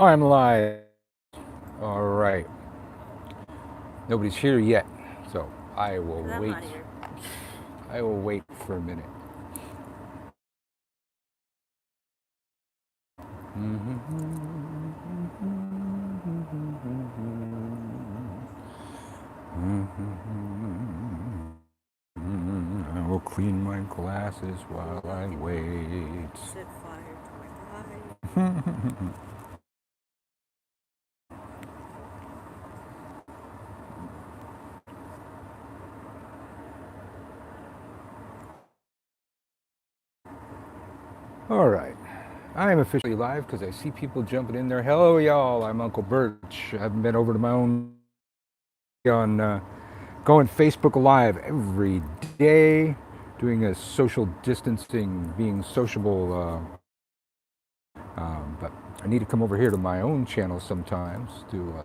I'm live. All right. Nobody's here yet, so I will Because I'm wait. not here. I will wait for a minute. I will clean my glasses while I wait. Set fire to my life. All right. I am officially live because I see people jumping in there. Hello, y'all. I'm Uncle Birch. I haven't been over to my own on going Facebook Live every day, doing a social distancing, being sociable. But I need to come over here to my own channel sometimes to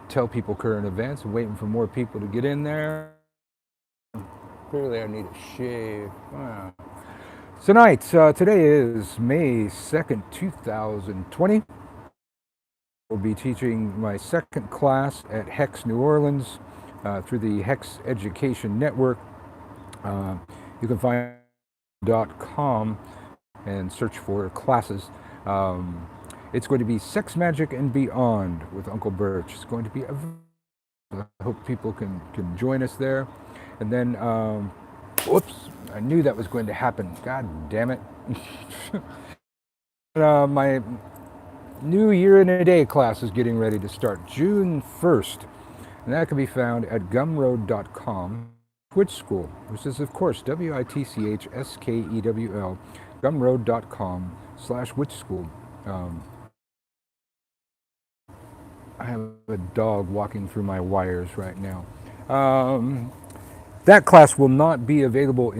tell people current events. I'm waiting for more people to get in there. Clearly, I need a shave. Today is May 2nd, 2020. We'll be teaching my second class at Hex New Orleans through the Hex Education Network. Uh, you can find .com and search for classes. Um, it's going to be Sex Magic and Beyond with Uncle Birch. It's going to be I hope people can join us there. And then, whoops, I knew that was going to happen. God damn it. My New Year in a Day class is getting ready to start June 1st. And that can be found at gumroad.com. Witch School, which is, of course, WITCHSKEWL, gumroad.com/witch school. Um, I have a dog walking through my wires right now. Um, that class will not be available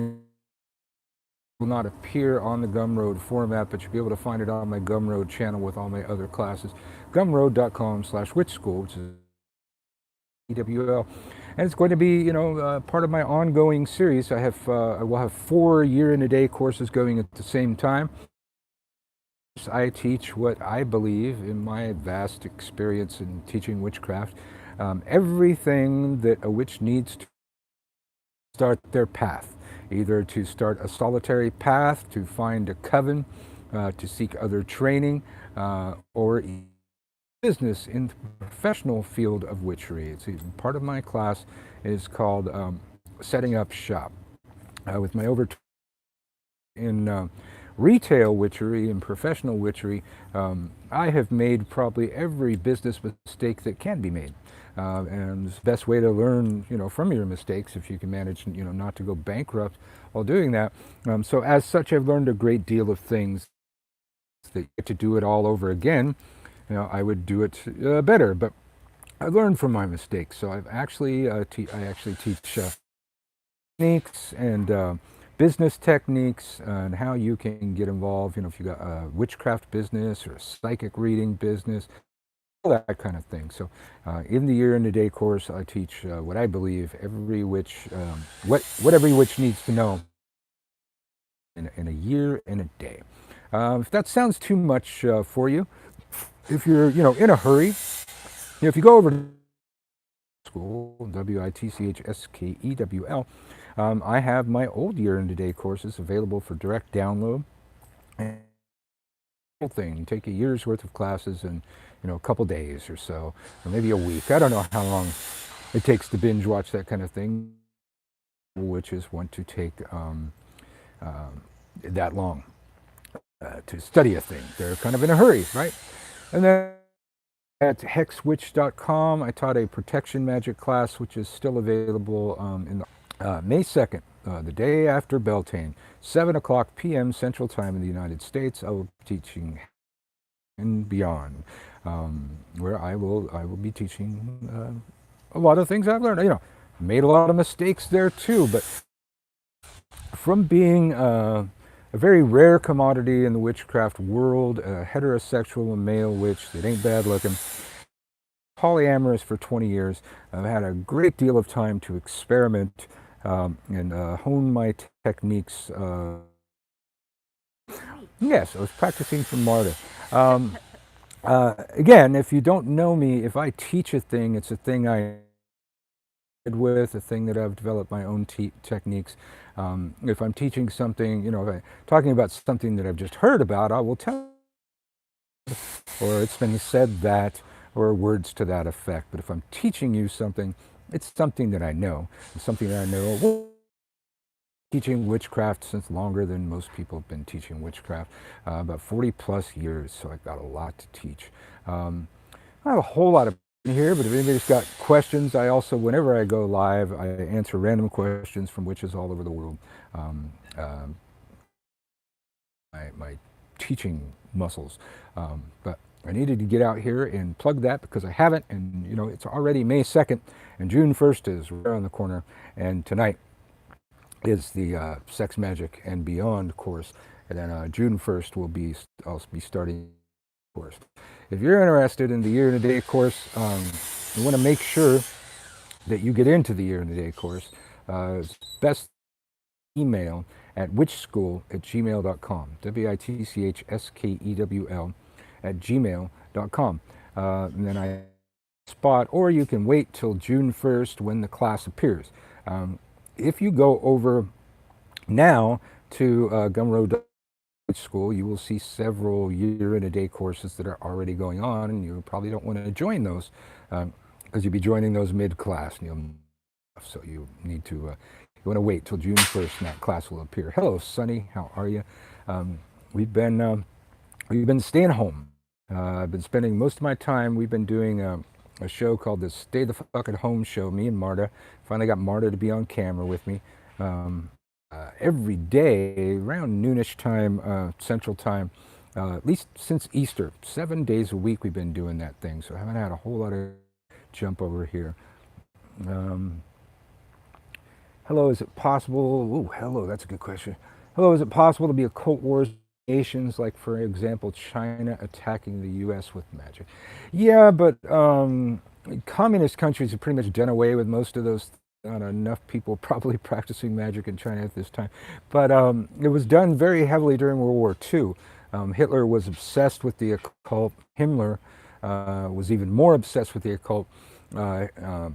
will not appear on the Gumroad format, but you'll be able to find it on my Gumroad channel with all my other classes. Gumroad.com/witch school, which is EWL. And it's going to be, part of my ongoing series. I will have 4 year-in-a-day courses going at the same time. I teach what I believe, in my vast experience in teaching witchcraft, everything that a witch needs to start their path, either to start a solitary path, to find a coven, to seek other training, or business in the professional field of witchery. It's even part of my class is called Setting Up Shop. With my over in retail witchery and professional witchery, I have made probably every business mistake that can be made. And it's the best way to learn, from your mistakes if you can manage, not to go bankrupt while doing that. So as such, I've learned a great deal of things that you get to do it all over again. I would do it better, but I learned from my mistakes. So I actually teach techniques and business techniques and how you can get involved. If you got a witchcraft business or a psychic reading business, all that kind of thing. So, in the Year and a Day course, I teach what I believe every witch, what every witch needs to know in a year and a day. If that sounds too much for you, if you're in a hurry, if you go over to school, WITCHSKEWL, I have my old Year and a Day courses available for direct download. And whole thing, take a year's worth of classes in a couple days or so, or maybe a week. I don't know how long it takes to binge watch that kind of thing. Witches want to take that long to study a thing. They're kind of in a hurry, right? And then at hexwitch.com, I taught a protection magic class, which is still available in May 2nd, the day after Beltane, 7 o'clock p.m. Central Time in the United States. I will be teaching and beyond, where I will be teaching a lot of things I've learned. Made a lot of mistakes there too, but from being a very rare commodity in the witchcraft world, a heterosexual male witch that ain't bad looking, polyamorous for 20 years. I've had a great deal of time to experiment and hone my techniques. Sweet. Yes, I was practicing for Marta. Um, Again, if you don't know me, if I teach a thing, it's a thing I with, a thing that I've developed my own techniques. If I'm teaching something, if I'm talking about something that I've just heard about, I will tell, or it's been said that, or words to that effect. But if I'm teaching you something, it's something that I know. It's something that I know. Well, teaching witchcraft since longer than most people have been teaching witchcraft, about 40 plus years. So I've got a lot to teach. I have a whole lot of here, but if anybody's got questions, I also, whenever I go live, I answer random questions from witches all over the world. Um, uh, my teaching muscles. But I needed to get out here and plug that because I haven't, and it's already May 2nd, and June 1st is right around the corner, and tonight is the Sex Magic and Beyond course, and then June 1st I'll be starting the course. If you're interested in the Year and a Day course, you want to make sure that you get into the Year and a Day course. It's best email at witchschool@gmail.com. WITCHSKEWL at gmail.com. And then I spot, or you can wait till June 1st when the class appears. If you go over now to Gumroad School, you will see several Year and a Day courses that are already going on, and you probably don't want to join those because you'll be joining those mid-class, and so you need to you want to wait till June 1st, and that class will appear. Hello, Sunny. How are you? Um, we've been staying home. I've been spending most of my time. We've been doing a show called the Stay the Fuck at Home Show. Me and Marta finally got Marta to be on camera with me. Every day around noonish time, Central Time, at least since Easter. 7 days a week we've been doing that thing. So I haven't had a whole lot of jump over here. Um, Hello, is it possible? Oh, hello, that's a good question. Hello, is it possible to be occult wars nations, like for example, China attacking the U.S. with magic? Yeah, but communist countries have pretty much done away with most of those. Not enough people probably practicing magic in China at this time, but it was done very heavily during World War II. Hitler was obsessed with the occult. Himmler was even more obsessed with the occult. Uh, uh,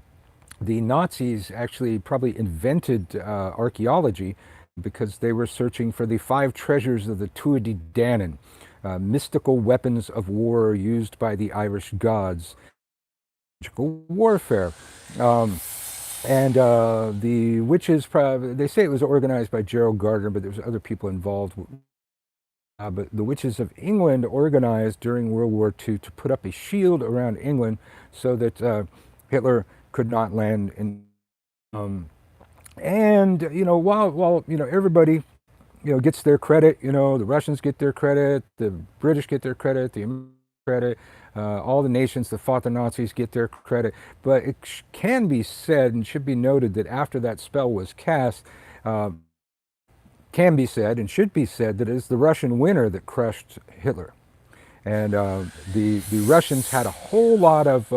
the Nazis actually probably invented archaeology because they were searching for the five treasures of the Tuatha De Danann, mystical weapons of war used by the Irish gods, magical warfare. And the witches, they say it was organized by Gerald Gardner, but there's other people involved. But the witches of England organized during World War II to put up a shield around England so that Hitler could not land in. And while everybody gets their credit, the Russians get their credit, the British get their credit, the Americans credit, all the nations that fought the Nazis get their credit. But it can be said and should be noted that after that spell was cast, can be said and should be said that it's the Russian winter that crushed Hitler. And the Russians had a whole lot of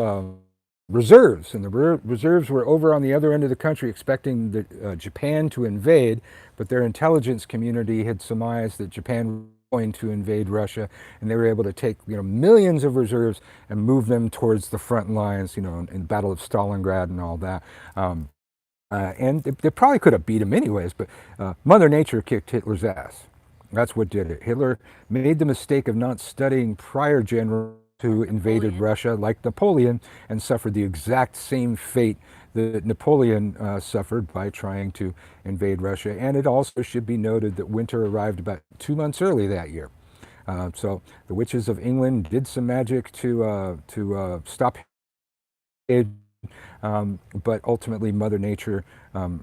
reserves, and the reserves were over on the other end of the country expecting Japan to invade, but their intelligence community had surmised that Japan was going to invade Russia, and they were able to take millions of reserves and move them towards the front lines, in the Battle of Stalingrad and all that. And they probably could have beat him anyways, but Mother Nature kicked Hitler's ass. That's what did it. Hitler made the mistake of not studying prior generals who invaded Russia, like Napoleon, and suffered the exact same fate that Napoleon suffered by trying to invade Russia. And it also should be noted that winter arrived about 2 months early that year. So the witches of England did some magic to stop it, but ultimately Mother Nature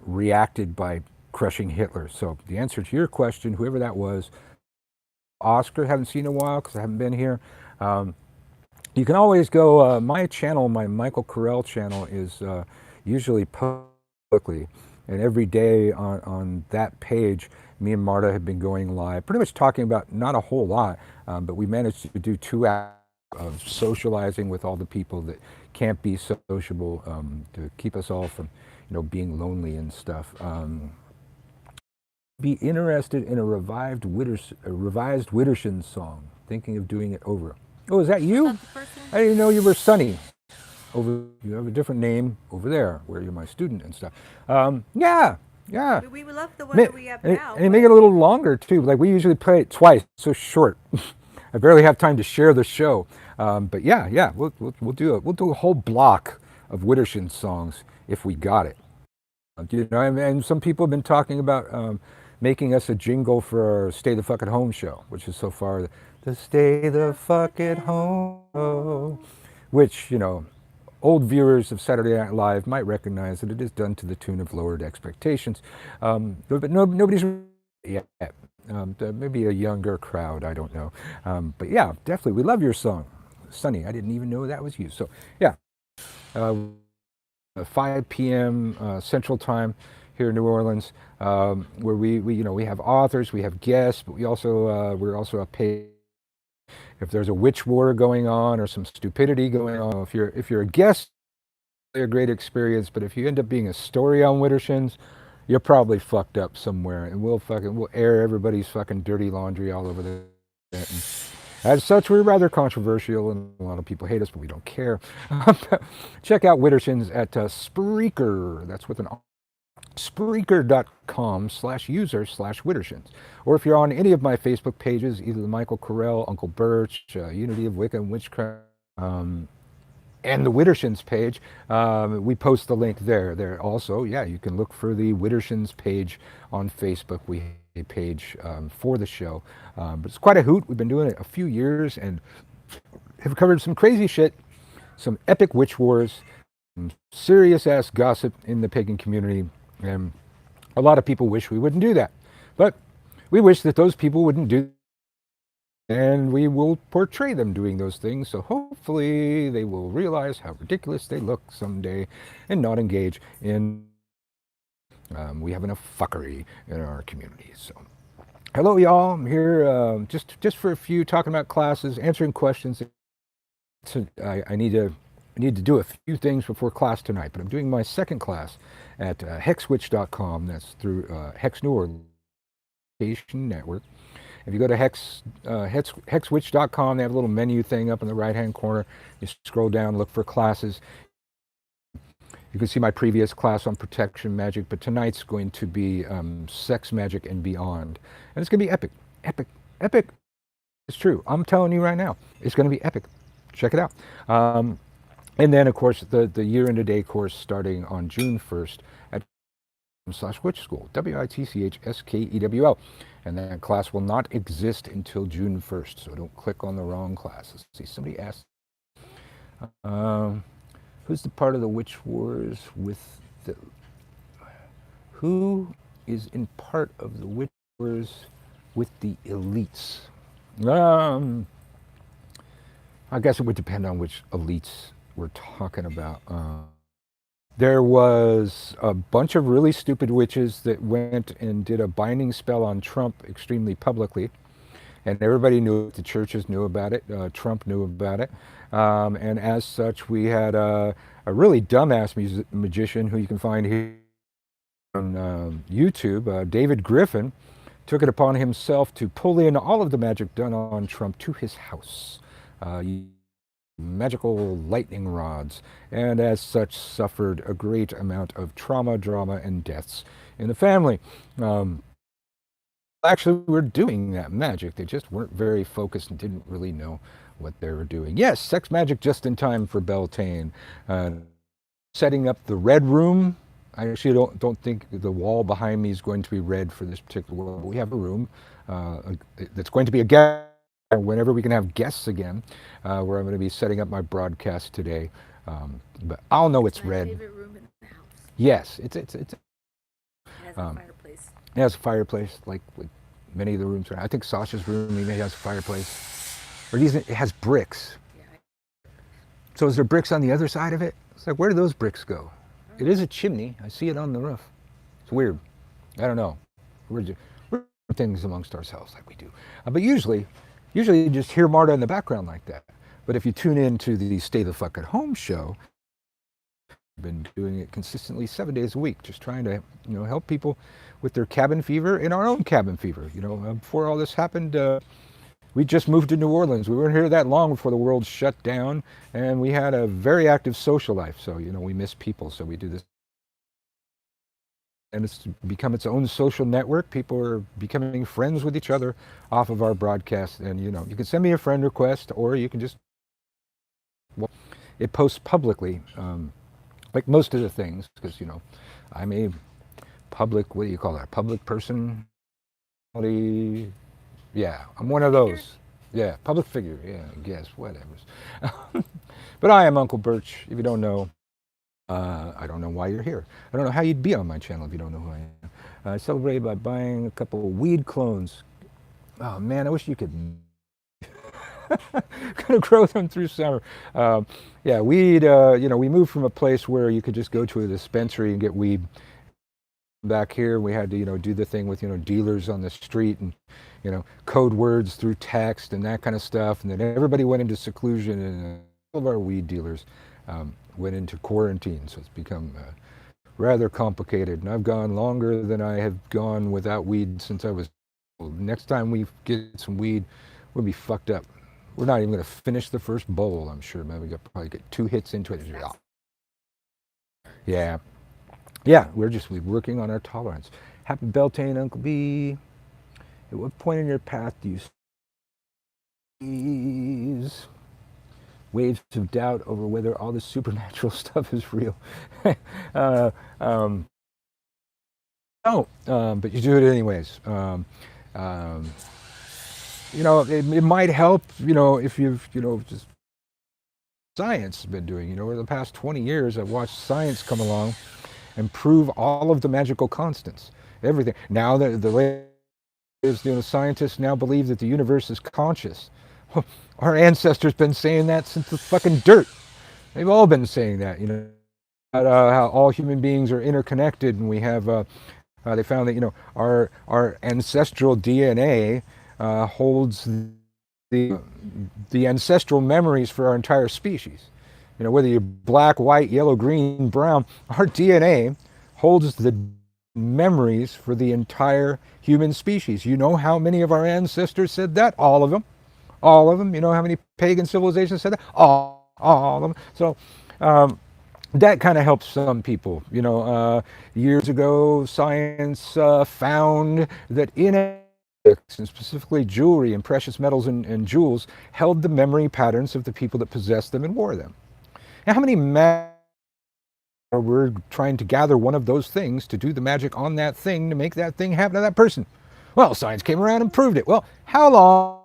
reacted by crushing Hitler. So the answer to your question, whoever that was, Oscar, haven't seen in a while because I haven't been here. You can always go, my channel, my Michael Carell channel is usually publicly, and every day on that page, me and Marta have been going live, pretty much talking about not a whole lot, but we managed to do 2 hours of socializing with all the people that can't be sociable, to keep us all from, being lonely and stuff. Be interested in a revised Widdershins song, thinking of doing it over. Oh, is that Was you? that the person? I didn't know you were Sunny. Over, you have a different name over there, where you're my student and stuff. Yeah, I yeah. mean, we love the weather we have now, And you make it but a little longer too. Like we usually play it twice. It's so short. I barely have time to share the show. But yeah, yeah, we'll do a whole block of Widdershin songs if we got it. You know, and some people have been talking about making us a jingle for our Stay the Fuck at Home show, which is so far the Stay the the Fuck fuck at at Home show, home. which, old viewers of Saturday Night Live might recognize that it is done to the tune of Lowered Expectations. But nobody's yet. Maybe a younger crowd, I don't know. But yeah, definitely, we love your song. Sunny, I didn't even know that was you. So yeah, uh, 5 p.m. Central Time here in New Orleans, where we have authors, we have guests, but we're also a paid. If there's a witch war going on or some stupidity going on, if you're a guest, a great experience. But if you end up being a story on Widdershins, you're probably fucked up somewhere, and we'll air everybody's fucking dirty laundry all over the internet. And as such, we're rather controversial, and a lot of people hate us, but we don't care. Check out Widdershins at Spreaker. That's with an Spreaker.com/user/Widdershins. Or if you're on any of my Facebook pages, either the Michael Corell, Uncle Birch, Unity of Wicca and Witchcraft, um, and the Widdershins page, we post the link there. There also, yeah, you can look for the Widdershins page on Facebook. We have a page for the show, but it's quite a hoot. We've been doing it a few years and have covered some crazy shit, some epic witch wars, some serious ass gossip in the pagan community, and a lot of people wish we wouldn't do that, but we wish that those people wouldn't do. And we will portray them doing those things, so hopefully they will realize how ridiculous they look someday and not engage in. We have enough fuckery in our community. So, hello, y'all. I'm here just for a few, talking about classes, answering questions. So I need to do a few things before class tonight, but I'm doing my second class at hexwitch.com. That's through Hex New Orleans Network. If you go to hexwitch.com, they have a little menu thing up in the right-hand corner. You scroll down, look for classes. You can see my previous class on protection magic, but tonight's going to be sex magic and beyond. And it's going to be epic, epic, epic. It's true. I'm telling you right now, it's going to be epic. Check it out. And then, of course, the Year and a Day course starting on June 1st at /witch school, WITCHSKEWL. And that class will not exist until June 1st, so don't click on the wrong classes. See, somebody asked, who's the part of the Witch Wars with the, who is in part of the Witch Wars with the elites? I guess it would depend on which elites we're talking about. There was a bunch of really stupid witches that went and did a binding spell on Trump extremely publicly, and everybody knew it. The churches knew about it. Trump knew about it, and as such, we had a really dumbass magician who you can find here on YouTube, David Griffin, took it upon himself to pull in all of the magic done on Trump to his house. Magical lightning rods, and as such suffered a great amount of trauma, drama, and deaths in the family. Actually, were doing that magic. They just weren't very focused and didn't really know what they were doing. Yes, sex magic just in time for Beltane. Setting up the red room. I actually don't think the wall behind me is going to be red for this particular wall. But we have a room that's going to be a guest. Whenever we can have guests again, where I'm going to be setting up my broadcast today. But I'll know it's My red. favorite room in the house. Yes, It has a fireplace. it has a fireplace, like many of the rooms. I think Sasha's room maybe has a fireplace, or it has bricks. Yeah. So is there bricks on the other side of it? It's like, where do those bricks go? It is a chimney. I see it on the roof. It's weird. I don't know. We're doing things amongst ourselves like we do. But usually you just hear Marta in the background like that. But if you tune in to the Stay the Fuck at Home show, I've been doing it consistently 7 days a week, just trying to help people with their cabin fever and our own cabin fever. Before all this happened, We just moved to New Orleans. We weren't here that long before the world shut down, and we had a very active social life. So we miss people. So we do this, and it's become its own social network. People are becoming friends with each other off of our broadcast, and you can send me a friend request, or you can just well, it posts publicly, like most of the things, because I'm a public. What do you call that? Public person. Yeah, I'm one of Figure? those. Yeah, public figure. Yeah, I guess, whatever. But I am Uncle Birch. If you don't know, I don't know why you're here. I don't know how you'd be on my channel if you don't know who I am. I celebrated by buying a couple of weed clones. Oh man, I wish you could. Gonna grow them through summer. Yeah, weed. We moved from a place where you could just go to a dispensary and get weed. Back here, we had to do the thing with dealers on the street and code words through text and that kind of stuff. And then everybody went into seclusion, and all of our weed dealers went into quarantine. So it's become rather complicated. And I've gone longer than I have gone without weed since I was. Next time we get some weed, we'll be fucked up. We're not even going to finish the first bowl, I'm sure. Maybe we probably get 2 hits into it. Yeah. Yeah, we're working on our tolerance. Happy Beltane, Uncle B. At what point in your path do you see waves of doubt over whether all this supernatural stuff is real? uh, no, but you do it anyways. It might help, if you've, just science has been doing. Over the past 20 years, I've watched science come along and prove all of the magical constants, everything. Now that the latest, scientists now believe that the universe is conscious. Our ancestors been saying that since the fucking dirt. They've all been saying that, about how all human beings are interconnected, and we have. They found that our ancestral DNA holds the ancestral memories for our entire species. Whether you're black, white, yellow, green, brown, our DNA holds the memories for the entire human species. You know how many of our ancestors said that? All of them. All of them. You know how many pagan civilizations said that? All of them. So that kind of helps some people. Years ago, science found that in and specifically jewelry and precious metals and jewels held the memory patterns of the people that possessed them and wore them. Now, how many we're trying to gather one of those things to do the magic on that thing to make that thing happen to that person? Well, science came around and proved it. Well, how long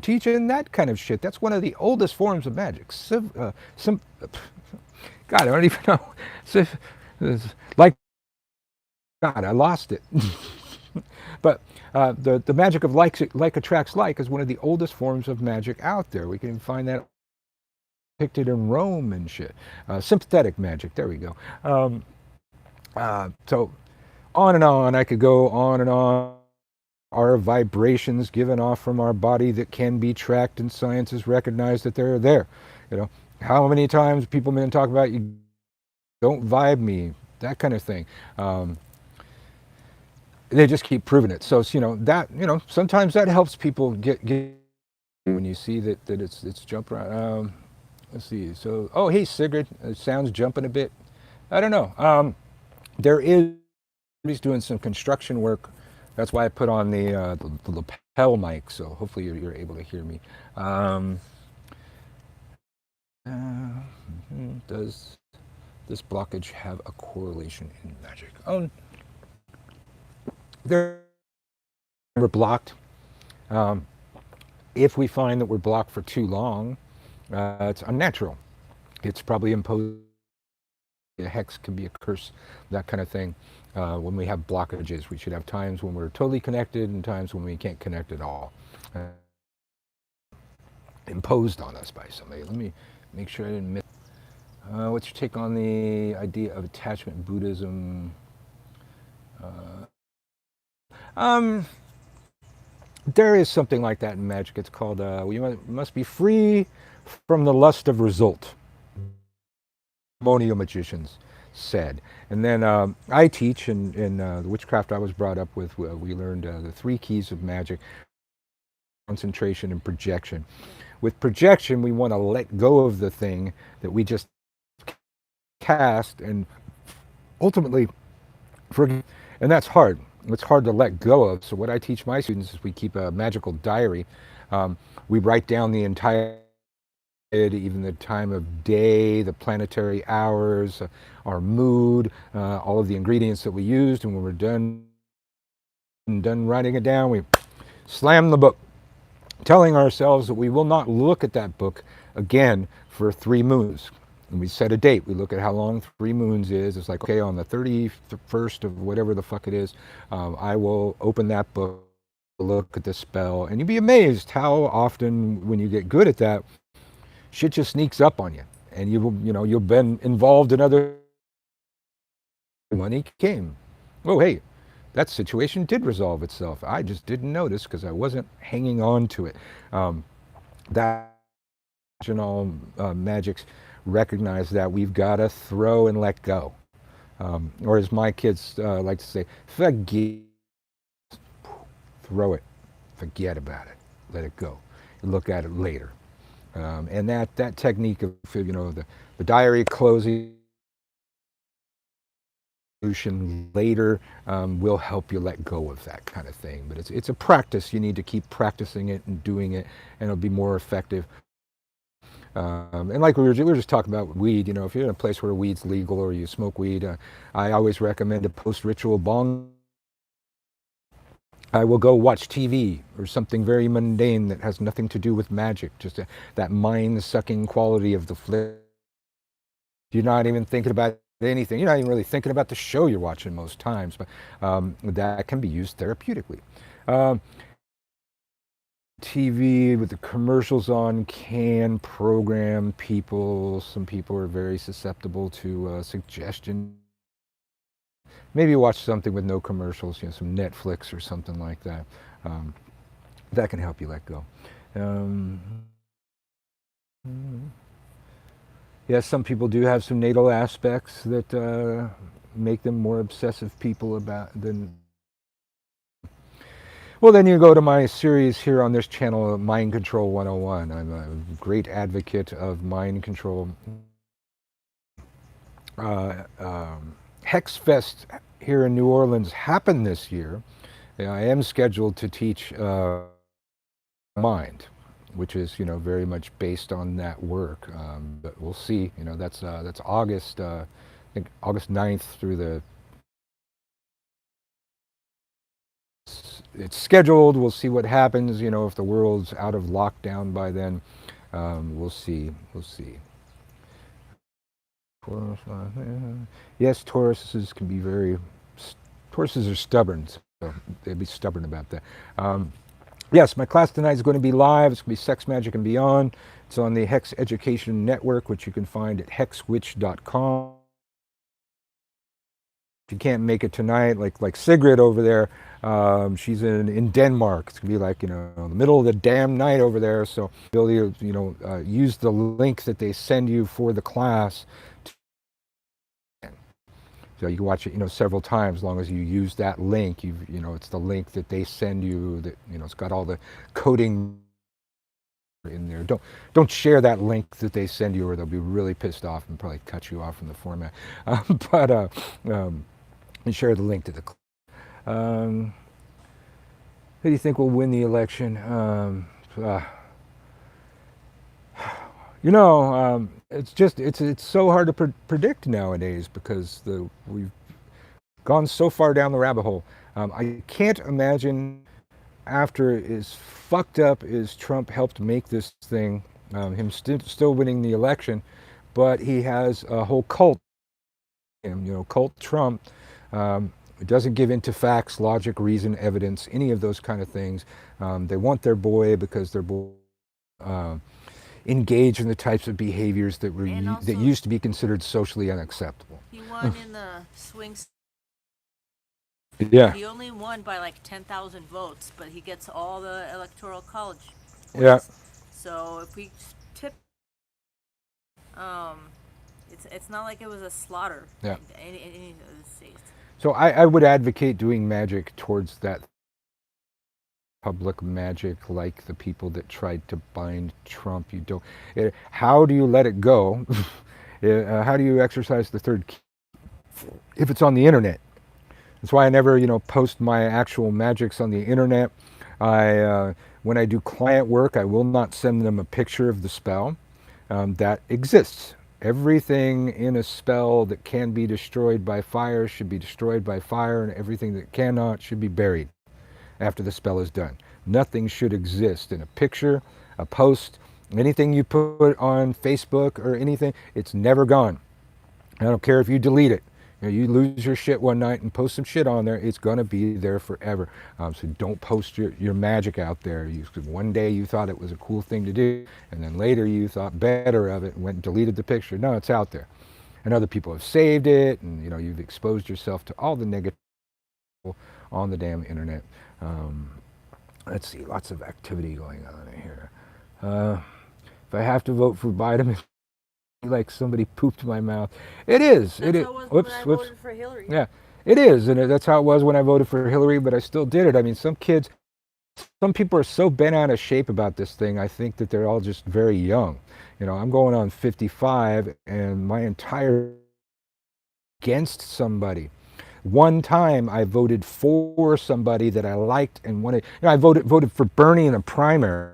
teaching that kind of shit? That's one of the oldest forms of magic. God, I don't even know. Like, God, I lost it. But the magic of like attracts like is one of the oldest forms of magic out there. We can find that depicted in Rome and shit. Sympathetic magic, there we go. So on and on, I could go on and on. Are vibrations given off from our body that can be tracked, and science has recognized that they're there. How many times people been talking about you don't vibe me, that kind of thing. They just keep proving it. So that sometimes that helps people get when you see that it's jumping around. Let's see. So hey Sigrid, it sounds jumping a bit. I don't know. There is he's doing some construction work. That's why I put on the lapel mic. So hopefully you're able to hear me. Does this blockage have a correlation in magic? We're blocked. If we find that we're blocked for too long, it's unnatural. It's probably imposed. A hex can be a curse, that kind of thing. When we have blockages, we should have times when we're totally connected and times when we can't connect at all. Imposed on us by somebody. Let me make sure I didn't miss. What's your take on the idea of attachment in Buddhism? There is something like that in magic. It's called, you must be free from the lust of result. Ceremonial magicians said. And then I teach in the witchcraft I was brought up with, we learned the 3 keys of magic. concentration and projection. Yeah. With projection, we want to let go of the thing that we just cast and ultimately forget. And that's hard. It's hard to let go of. So what I teach my students is we keep a magical diary. We write down the entire, even the time of day, the planetary hours, our mood, all of the ingredients that we used. And when we're done writing it down, we slam the book, telling ourselves that we will not look at that book again for 3 moons. And we set a date. We look at how long 3 moons is. It's like, okay, on the 31st of whatever the fuck it is, I will open that book, look at the spell. And you'd be amazed how often, when you get good at that, shit just sneaks up on you. And you've been involved in other. Money came. Oh, hey, that situation did resolve itself. I just didn't notice because I wasn't hanging on to it. That and all magics recognize that we've got to throw and let go. Or as my kids like to say, forget, throw it, forget about it, let it go, and look at it later. And that technique of the diary closing later will help you let go of that kind of thing. But it's a practice. You need to keep practicing it and doing it, and it'll be more effective. And like we were just talking about weed, if you're in a place where weed's legal or you smoke weed, I always recommend a post-ritual bong. I will go watch TV or something very mundane that has nothing to do with magic, just that mind-sucking quality of the flip. You're not even thinking about anything. You're not even really thinking about the show you're watching most times, but that can be used therapeutically. Um, TV with the commercials on can program people. Some people are very susceptible to suggestion. Maybe watch something with no commercials, some Netflix or something like that. Um, that can help you let go. Um, yes, some people do have some natal aspects that make them more obsessive people about than. Well, then you go to my series here on this channel, Mind Control 101. I'm a great advocate of mind control. Hex Fest here in New Orleans happened this year. I am scheduled to teach mind, which is very much based on that work. But we'll see. That's August. I think August 9th through the. It's scheduled. We'll see what happens. If the world's out of lockdown by then, we'll see. We'll see. Yes, Tauruses can be very. Tauruses are stubborn, so they'll be stubborn about that. Yes, my class tonight is going to be live. It's going to be Sex, Magic, and Beyond. It's on the Hex Education Network, which you can find at hexwitch.com. If you can't make it tonight, like Sigrid over there, she's in Denmark. It's going to be like, the middle of the damn night over there. So you'll, use the link that they send you for the class. So you can watch it, several times, as long as you use that link. It's the link that they send you. That it's got all the coding in there. Don't share that link that they send you, or they'll be really pissed off and probably cut you off from the format. But and share the link to the. Who do you think will win the election? It's so hard to predict nowadays because we've gone so far down the rabbit hole. I can't imagine after as fucked up as Trump helped make this thing, him still winning the election, but he has a whole cult. Cult Trump. It doesn't give in to facts, logic, reason, evidence, any of those kind of things. They want their boy because their boy. Engage in the types of behaviors that that used to be considered socially unacceptable. He won in the swing. Yeah. He only won by like 10,000 votes, but he gets all the electoral college points. Yeah. So if we tip, it's not like it was a slaughter. Yeah. In any of the states. So I would advocate doing magic towards that public magic like the people that tried to bind Trump. You don't. How do you let it go? How do you exercise the third key if it's on the internet? That's why I never, post my actual magics on the internet. When I do client work, I will not send them a picture of the spell. That exists. Everything in a spell that can be destroyed by fire should be destroyed by fire, and everything that cannot should be buried after the spell is done. Nothing should exist in a picture, a post, anything you put on Facebook or anything. It's never gone. I don't care if you delete it. You lose your shit one night and post some shit on there, it's going to be there forever. So don't post your magic out there. One day you thought it was a cool thing to do, and then later you thought better of it and went and deleted the picture. No, it's out there. And other people have saved it, and you've exposed yourself to all the negative on the damn internet. Let's see, lots of activity going on here. If I have to vote for Biden, like somebody pooped my mouth. It is. That's it is. how it was Whoops, when I whoops. voted for Hillary. Yeah, it is, and that's how it was when I voted for Hillary. But I still did it. I mean, some people are so bent out of shape about this thing. I think that they're all just very young. I'm going on 55, and my entire against somebody. One time I voted for somebody that I liked and wanted. I voted for Bernie in a primary.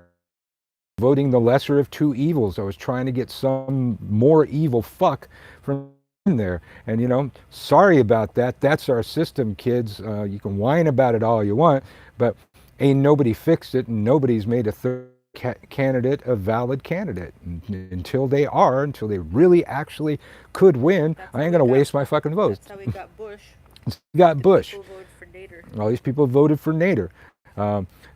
Voting the lesser of two evils. I was trying to get some more evil fuck from in there. And, sorry about that. That's our system, kids. You can whine about it all you want, but ain't nobody fixed it, and nobody's made a third candidate a valid candidate. Until they really actually could win, I ain't going to waste my fucking votes. That's how we got Bush. We got Bush. People voted for Nader. All these people voted for Nader.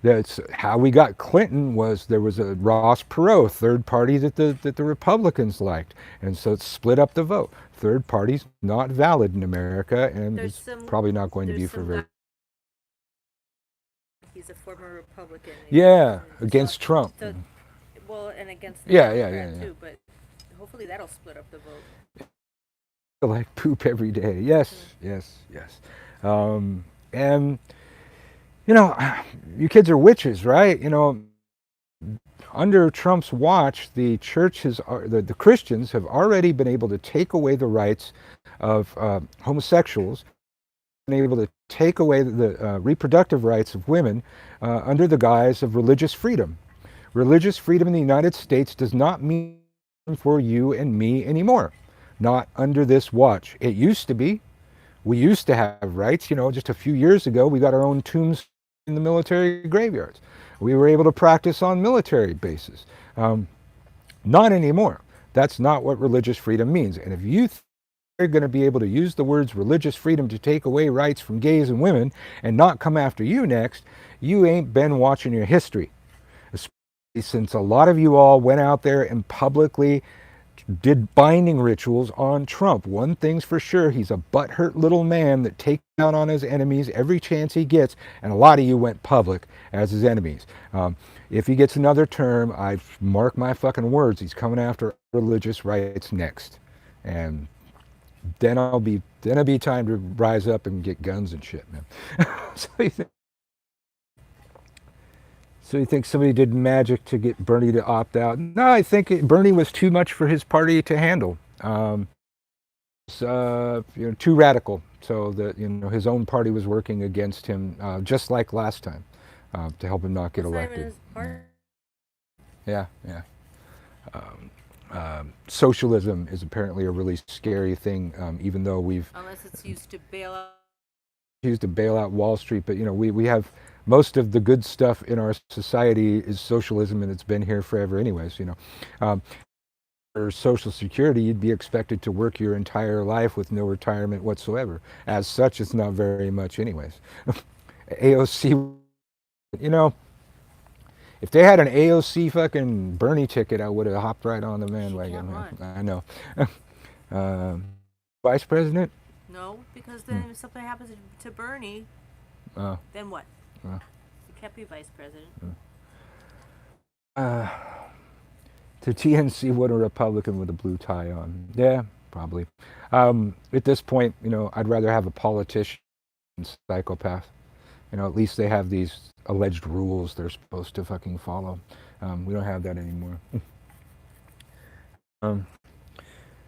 That's how we got Clinton. There was a Ross Perot third party that the Republicans liked, and so it split up the vote. Third party's not valid in America, and it's probably not going to be for very. He's a former Republican. Yeah, against Trump. And against the yeah. too, but hopefully that'll split up the vote. Like poop every day. Yes. And you kids are witches, right? Under Trump's watch, the Christians have already been able to take away the rights of homosexuals, been able to take away the reproductive rights of women under the guise of religious freedom. Religious freedom in the United States does not mean for you and me anymore. Not under this watch. It used to be. We used to have rights. Just a few years ago, we got our own tombs in the military graveyards. We were able to practice on military bases. Not anymore. That's not what religious freedom means. And if you are going to be able to use the words religious freedom to take away rights from gays and women and not come after you next, you ain't been watching your history. Especially since a lot of you all went out there and publicly did binding rituals on Trump. One thing's for sure, he's a butthurt little man that takes down on his enemies every chance he gets, and a lot of you went public as his enemies. If he gets another term, I mark my fucking words, he's coming after religious rights next. And then it'll be time to rise up and get guns and shit, man. So you think somebody did magic to get Bernie to opt out? No, I think Bernie was too much for his party to handle. Too radical. So that his own party was working against him, just like last time, to help him not get elected. Yeah. Socialism is apparently a really scary thing, even though unless it's used to bail out Wall Street. But we have. Most of the good stuff in our society is socialism, and it's been here forever anyways, For Social Security, you'd be expected to work your entire life with no retirement whatsoever. As such, it's not very much anyways. AOC, if they had an AOC fucking Bernie ticket, I would have hopped right on the bandwagon. I know. Vice President? No, because then if something happens to Bernie, then what? You can't be vice president. To TNC, what a Republican with a blue tie on. Yeah, probably. At this point, I'd rather have a politician than psychopath. At least they have these alleged rules they're supposed to fucking follow. We don't have that anymore. um,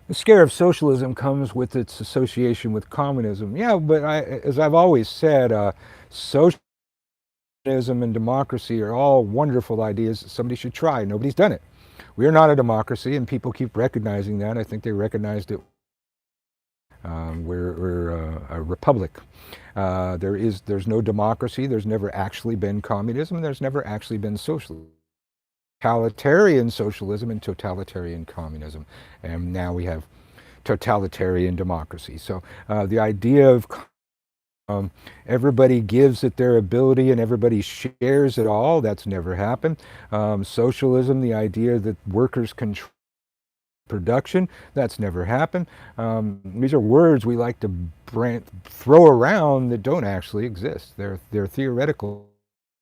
the scare of socialism comes with its association with communism. Yeah, but as I've always said, socialism and democracy are all wonderful ideas that somebody should try. Nobody's done it. We are not a democracy, and people keep recognizing that. I think they recognized it. We're a republic. There's no democracy. There's never actually been communism. There's never actually been socialism. Totalitarian socialism and totalitarian communism, and now we have totalitarian democracy. So the idea of everybody gives at their ability and everybody shares it all, that's never happened. Socialism, the idea that workers control production, that's never happened. These are words we like to throw around that don't actually exist. They're theoretical.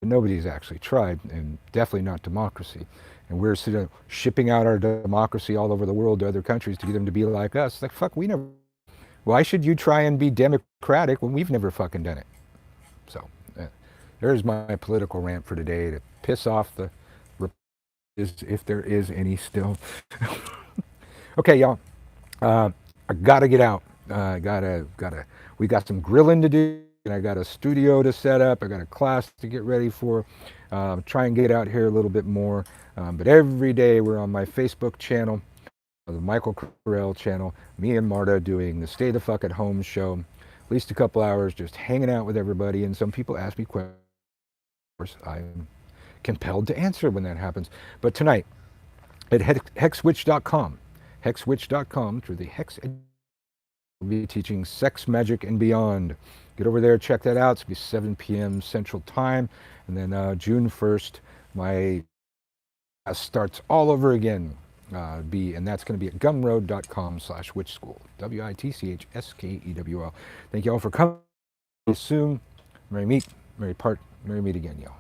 Nobody's actually tried, and definitely not democracy. And we're shipping out our democracy all over the world to other countries to get them to be like us. Like, fuck, we never. Why should you try and be democratic when we've never fucking done it? So, there's my political rant for today to piss off the if there is any still. Okay, y'all. I gotta get out. We got some grilling to do, and I got a studio to set up. I got a class to get ready for. Try and get out here a little bit more. But every day we're on my Facebook channel, the Michael Carell channel, me and Marta doing the Stay the Fuck at Home show. At least a couple hours just hanging out with everybody. And some people ask me questions. Of course, I'm compelled to answer when that happens. But tonight, at hexwitch.com, through the Hex, we'll be teaching sex, magic, and beyond. Get over there, check that out. It's going to be 7 p.m. Central Time. And then June 1st, my class starts all over again. And that's going to be at gumroad.com/witch school. WITCHSKEWL. Thank you all for coming. See you soon. Merry meet, merry part, merry meet again, y'all.